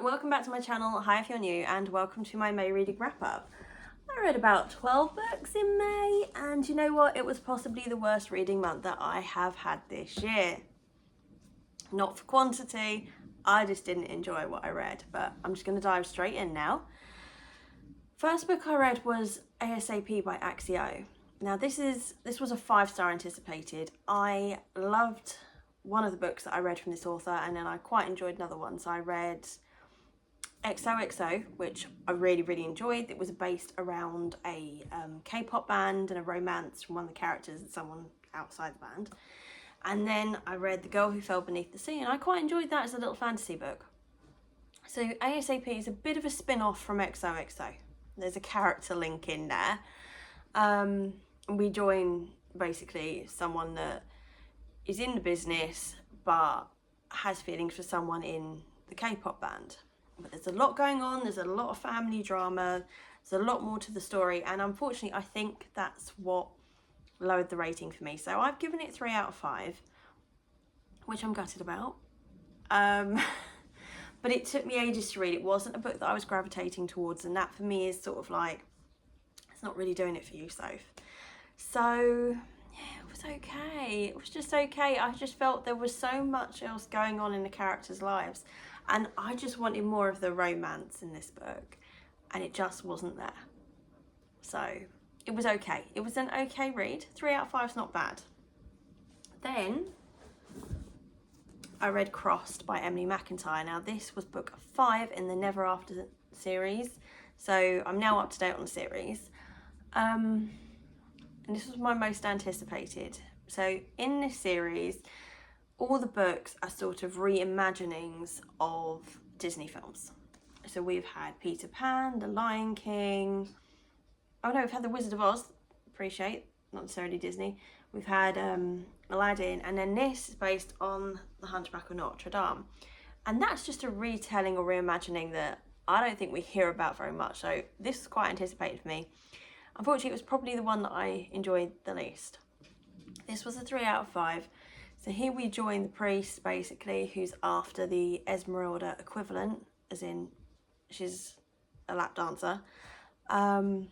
welcome back to my channel. Hi if you're new, and welcome to my May reading wrap up. I read about 12 books in May, and you know what? It was possibly the worst reading month that I have had this year. Not for quantity, I just didn't enjoy what I read, but I'm just going to dive straight in now. First book I read was ASAP by Axio. Now this was a 5-star anticipated. I loved one of the books that I read from this author, and then I quite enjoyed another one. So I read XOXO, which I really enjoyed. It was based around a K-pop band and a romance from one of the characters and someone outside the band. And then I read The Girl Who Fell Beneath the Sea, and I quite enjoyed that as a little fantasy book. So ASAP is a bit of a spin-off from XOXO. There's a character link in there. We join basically someone that is in the business but has feelings for someone in the K-pop band. But there's a lot going on, there's a lot of family drama, there's a lot more to the story, and unfortunately I think that's what lowered the rating for me. So I've given it 3 out of 5, which I'm gutted about. But it took me ages to read. It wasn't a book that I was gravitating towards, and that for me is sort of like, it's not really doing it for you, Soph. So yeah, it was okay. It was just okay. I just felt there was so much else going on in the characters' lives, and I just wanted more of the romance in this book, and it just wasn't there. So it was okay. It was an okay read. 3 out of 5 is not bad. Then I read Crossed by Emily McIntyre. Now this was book 5 in the Never After series, so I'm now up to date on the series. And this was my most anticipated. So in this series, all the books are sort of reimaginings of Disney films. So we've had Peter Pan, The Lion King. Oh no, we've had The Wizard of Oz. Appreciate, not necessarily Disney. We've had Aladdin, and then this is based on The Hunchback of Notre Dame. And that's just a retelling or reimagining that I don't think we hear about very much. So this is quite anticipated for me. Unfortunately, it was probably the one that I enjoyed the least. This was a 3 out of 5. So here we join the priest, basically, who's after the Esmeralda equivalent, as in she's a lap dancer. I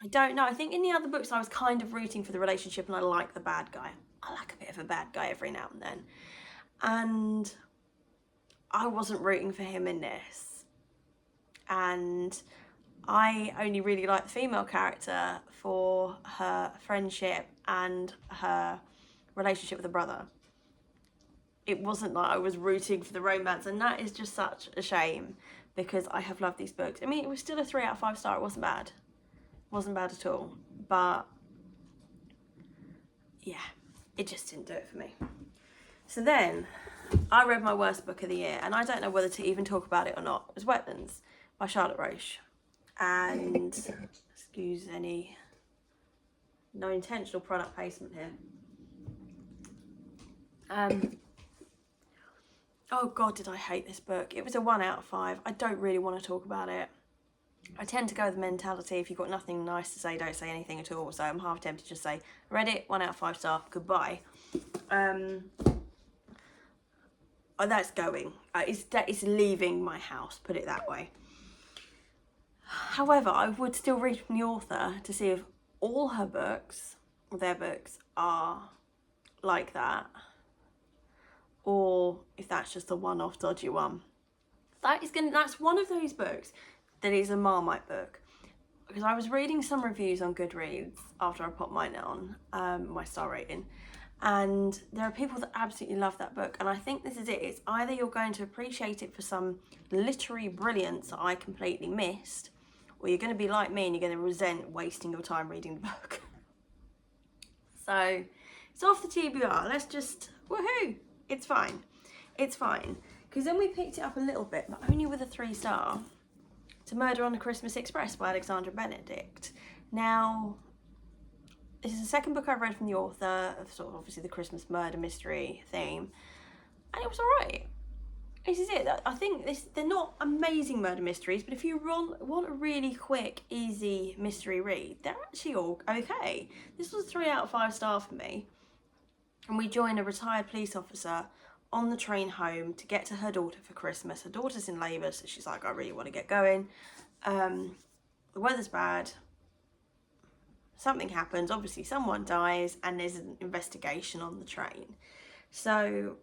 don't know. I think in the other books I was kind of rooting for the relationship, and I like the bad guy. I like a bit of a bad guy every now and then. And I wasn't rooting for him in this. And I only really like the female character for her friendship and her relationship with her brother. It wasn't like I was rooting for the romance, and that is just such a shame because I have loved these books. I mean, it was still a 3 out of 5 star. It wasn't bad. It wasn't bad at all. But yeah, it just didn't do it for me. So then I read my worst book of the year, and I don't know whether to even talk about it or not. It was Wetlands by Charlotte Roche. And excuse any no intentional product placement here. Oh god, did I hate this book. It was a 1 out of 5. I don't really want to talk about it. I tend to go with the mentality, if you've got nothing nice to say, don't say anything at all. So I'm half tempted to just say, read it, 1 out of 5 star, goodbye. Oh, that's going. It's leaving my house, put it that way. However, I would still read from the author to see if all her books, or their books, are like that, or if that's just a one-off dodgy one. That's one of those books that is a Marmite book. Because I was reading some reviews on Goodreads after I popped mine on, my star rating, and there are people that absolutely love that book, and I think this is it. It's either you're going to appreciate it for some literary brilliance that I completely missed, or you're going to be like me and you're going to resent wasting your time reading the book. So it's off the TBR. Let's just, woohoo, it's fine. It's fine. Because then we picked it up a little bit, but only with a 3 star, to Murder on the Christmas Express by Alexandra Benedict. Now, this is the second book I've read from the author of sort of obviously the Christmas murder mystery theme, and it was alright. This is it. I think they're not amazing murder mysteries, but if you want a really quick, easy mystery read, they're actually all okay. This was a 3 out of 5 star for me. And we join a retired police officer on the train home to get to her daughter for Christmas. Her daughter's in labour, so she's like, I really want to get going. The weather's bad. Something happens. Obviously, someone dies, and there's an investigation on the train. So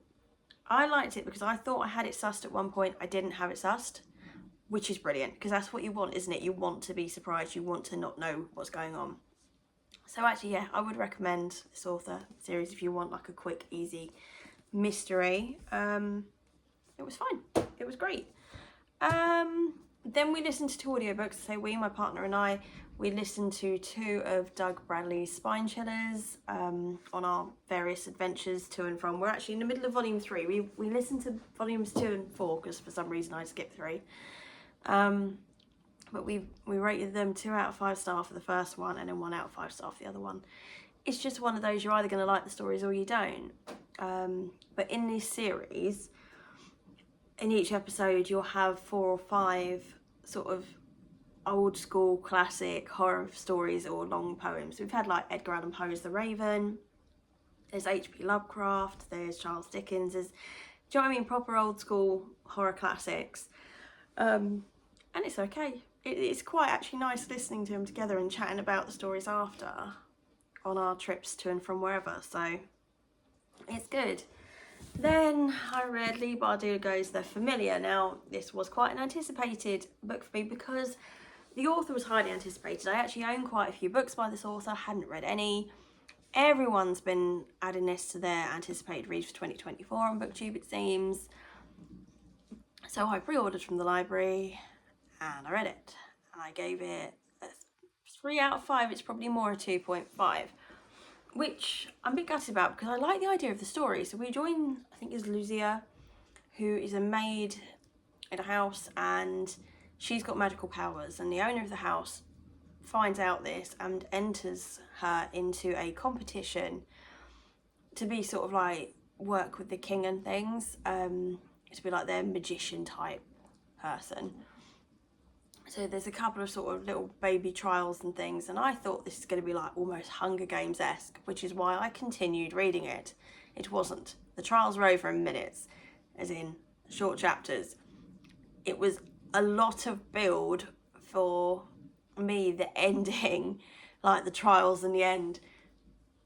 I liked it because I thought I had it sussed at one point. I didn't have it sussed, which is brilliant because that's what you want, isn't it? You want to be surprised. You want to not know what's going on. So actually, yeah, I would recommend this author series if you want like a quick, easy mystery. It was fine. It was great. Then we listened to 2 audiobooks. So we, my partner and I, we listened to 2 of Doug Bradley's Spine Chillers on our various adventures to and from. We're actually in the middle of volume 3. We listened to volumes 2 and 4 because for some reason I skipped 3. But we rated them 2 out of 5 star for the first one and then 1 out of 5 star for the other one. It's just one of those, you're either going to like the stories or you don't. But in this series, in each episode, you'll have 4 or 5 sort of old school classic horror stories or long poems. We've had like Edgar Allan Poe's The Raven, there's H.P. Lovecraft, there's Charles Dickens, do you know what I mean? Proper old school horror classics. And it's okay. It's quite actually nice listening to them together and chatting about the stories after on our trips to and from wherever, so it's good. Then I read Leigh Bardugo's The Familiar. Now, this was quite an anticipated book for me because the author was highly anticipated. I actually own quite a few books by this author, hadn't read any. Everyone's been adding this to their anticipated read for 2024 on BookTube, it seems. So I pre-ordered from the library and I read it. And I gave it a 3 out of 5. It's probably more a 2.5. Which I'm a bit gutted about because I like the idea of the story. So we join, I think it's Lucia, who is a maid in a house and she's got magical powers, and the owner of the house finds out this and enters her into a competition to be sort of like work with the king and things, to be like their magician type person. So there's a couple of sort of little baby trials and things, and I thought this is going to be like almost Hunger Games-esque, which is why I continued reading it. It wasn't. The trials were over in minutes, as in short chapters. It was a lot of build for me, the ending, like the trials and the end,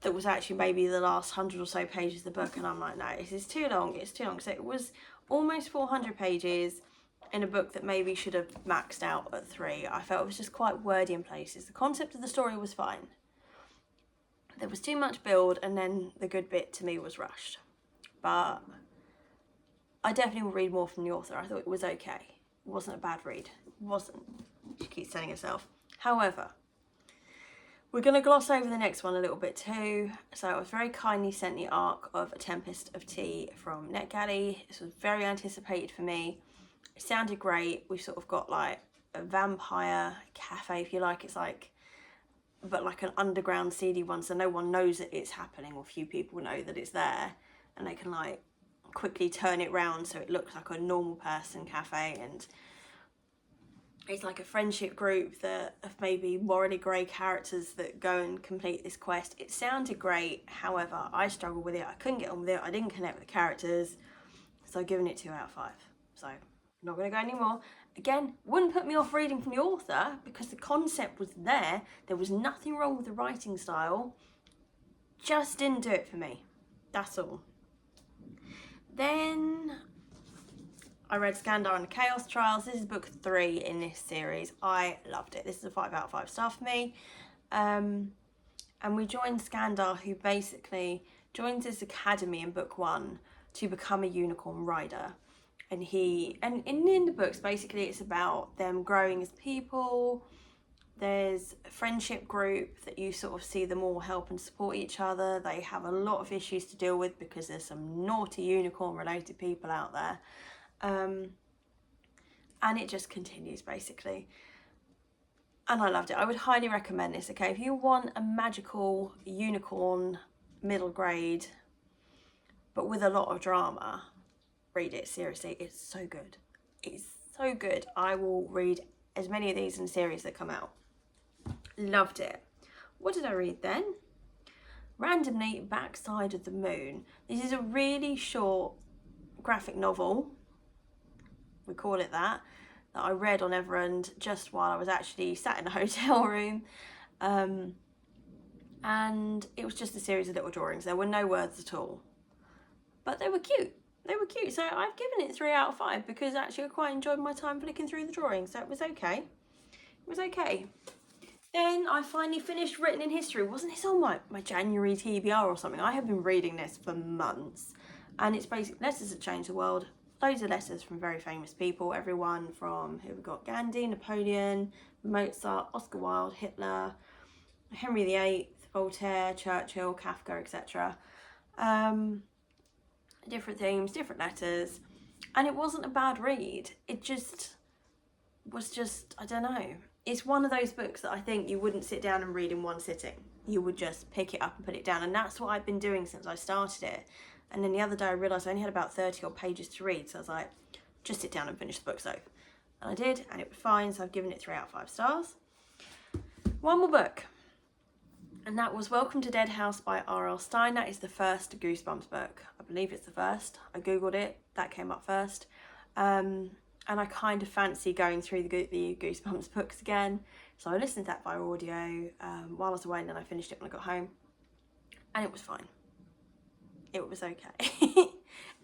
that was actually maybe the last 100 or so pages of the book, and I'm like, no, this is too long, it's too long. So it was almost 400 pages in a book that maybe should have maxed out at 3. I felt it was just quite wordy in places. The concept of the story was fine. There was too much build, and then the good bit to me was rushed. But I definitely will read more from the author. I thought it was okay. It wasn't a bad read. It wasn't. She keeps telling herself. However, we're going to gloss over the next one a little bit too. So I was very kindly sent the arc of A Tempest of Tea from NetGalley. This was very anticipated for me. It sounded great. We've sort of got like a vampire cafe, if you like. It's like, but like an underground seedy one, so no one knows that it's happening, or few people know that it's there, and they can like quickly turn it round so it looks like a normal person cafe. And it's like a friendship group that of maybe morally grey characters that go and complete this quest. It sounded great, however, I struggled with it. I couldn't get on with it. I didn't connect with the characters, so I've given it 2 out of 5. So I'm not going to go anymore. Again, wouldn't put me off reading from the author because the concept was there. There was nothing wrong with the writing style. Just didn't do it for me. That's all. Then I read Skandar and the Chaos Trials. This is book 3 in this series. I loved it. This is a 5 out of 5 star for me. And we joined Skandar, who basically joins this academy in book 1 to become a unicorn rider. And in the books, basically it's about them growing as people. There's a friendship group that you sort of see them all help and support each other. They have a lot of issues to deal with because there's some naughty unicorn related people out there. And it just continues basically. And I loved it. I would highly recommend this, okay? If you want a magical unicorn middle grade, but with a lot of drama, read it. Seriously, it's so good. It's so good. I will read as many of these in the series that come out. Loved it. What did I read then? Randomly, Backside of the Moon. This is a really short graphic novel, we call it that I read on Everend just while I was actually sat in a hotel room. And it was just a series of little drawings. There were no words at all, but they were cute. They were cute. So I've given it 3 out of 5 because actually I quite enjoyed my time flicking through the drawings. So it was okay. It was okay. Then I finally finished Written in History. Wasn't this on my January TBR or something? I have been reading this for months. And it's basically letters that change the world. Loads of letters from very famous people. Everyone from, here we've got Gandhi, Napoleon, Mozart, Oscar Wilde, Hitler, Henry VIII, Voltaire, Churchill, Kafka, etc. Different themes, different letters. And it wasn't a bad read. It just was I don't know. It's one of those books that I think you wouldn't sit down and read in one sitting. You would just pick it up and put it down. And that's what I've been doing since I started it. And then the other day I realised I only had about 30 odd pages to read. So I was like, just sit down and finish the book, so. And I did, and it was fine. So I've given it 3 out of 5 stars. One more book. And that was Welcome to Dead House by R.L. Stine. That is the first Goosebumps book. I believe it's the first. I googled it. That came up first. And I kind of fancy going through the Goosebumps books again. So I listened to that by audio while I was away, and then I finished it when I got home. And it was fine. It was okay.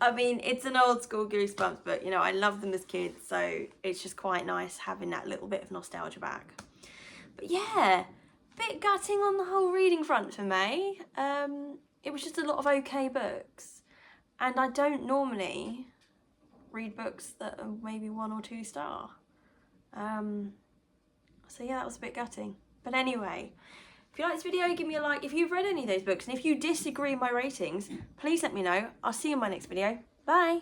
I mean, it's an old school Goosebumps book. You know, I loved them as kids. So it's just quite nice having that little bit of nostalgia back. But yeah, bit gutting on the whole reading front for May. It was just a lot of okay books. And I don't normally read books that are maybe 1 or 2 star. So yeah, that was a bit gutting. But anyway, if you like this video, give me a like. If you've read any of those books, and if you disagree with my ratings, please let me know. I'll see you in my next video. Bye.